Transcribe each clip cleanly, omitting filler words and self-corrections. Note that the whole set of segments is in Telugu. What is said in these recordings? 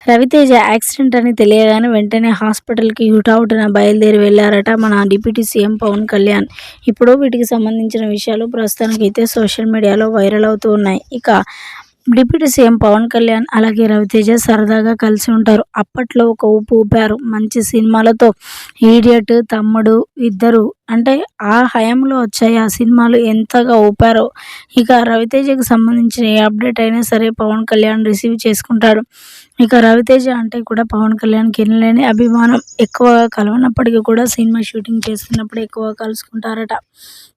రవితేజ యాక్సిడెంట్ అని తెలియగానే వెంటనే హాస్పిటల్‌కి హుటాహుటిన బయలుదేరి వెళ్లారట మన డిప్యూటీ సీఎం పవన్ కళ్యాణ్. ఇప్పుడు వీటికి సంబంధించిన విషయాలు ప్రస్తుతానికైతే సోషల్ మీడియాలో వైరల్ అవుతూ ఉన్నాయి. ఇక డిప్యూటీ సీఎం పవన్ కళ్యాణ్ అలాగే రవితేజ సరదాగా కలిసి ఉంటారు. అప్పట్లో ఒక ఊపు ఊపారు. మంచి సినిమాలతో 'ఈడియట్', 'తమ్ముడు' ఇద్దరు అంటే ఆ హయాంలో వచ్చాయి ఆ సినిమాలు ఎంతగా ఊపారో. ఇక రవితేజకి సంబంధించిన ఏ అప్డేట్ అయినా సరే పవన్ కళ్యాణ్ రిసీవ్ చేసుకుంటాడు. ఇక రవితేజ అంటే కూడా పవన్ కళ్యాణ్‌కి ఎనలేని అభిమానం. ఎక్కువగా కలవనప్పటికీ కూడా సినిమా షూటింగ్ చేస్తున్నప్పుడు ఎక్కువగా కలుసుకుంటారట.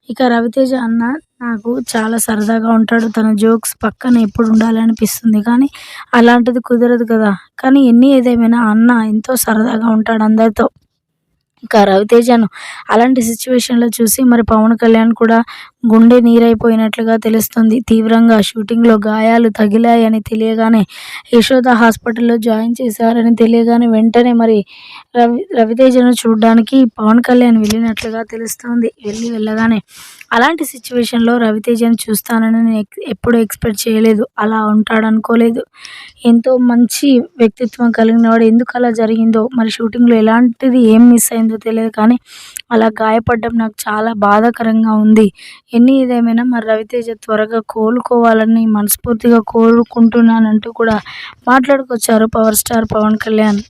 ఇక రవితేజ అన్న నాకు చాలా సరదాగా ఉంటాడు. తన జోక్స్ పక్కన ఎప్పుడు ఉండాలి అనిపిస్తుంది. కానీ అలాంటిది కుదరదు కదా! కానీ ఏదేమైనా అన్న ఎంతో సరదాగా ఉంటాడు అందరితో. ఇక రవితేజను అలాంటి సిట్యుయేషన్‌లో చూసి మరి పవన్ కళ్యాణ్ కూడా గుండె నీరైపోయినట్లుగా తెలుస్తుంది. తీవ్రంగా షూటింగ్‌లో గాయాలు తగిలాయని తెలియగానే యశోద హాస్పిటల్‌లో జాయిన్ చేశారని తెలియగానే వెంటనే మరి రవితేజను చూడ్డానికి పవన్ కళ్యాణ్ వెళ్ళినట్లుగా తెలుస్తోంది. వెళ్ళగానే అలాంటి సిట్యుయేషన్‌లో రవితేజను చూస్తానని నేను ఎప్పుడూ ఎక్స్‌పెక్ట్ చేయలేదు. అలా ఉంటాడనుకోలేదు. ఎంతో మంచి వ్యక్తిత్వం కలిగినవాడు. ఎందుకలా జరిగిందో మరి షూటింగ్‌లో ఎలాంటిది ఏం మిస్ అయిందో తెలియదు కానీ అలా గాయపడడం నాకు చాలా బాధాకరంగా ఉంది. ఏదేమైనా మరి రవితేజ త్వరగా కోలుకోవాలని మనస్ఫూర్తిగా కోరుకుంటున్నానంటూ కూడా మాట్లాడుకొచ్చారు పవర్ స్టార్ పవన్ కళ్యాణ్.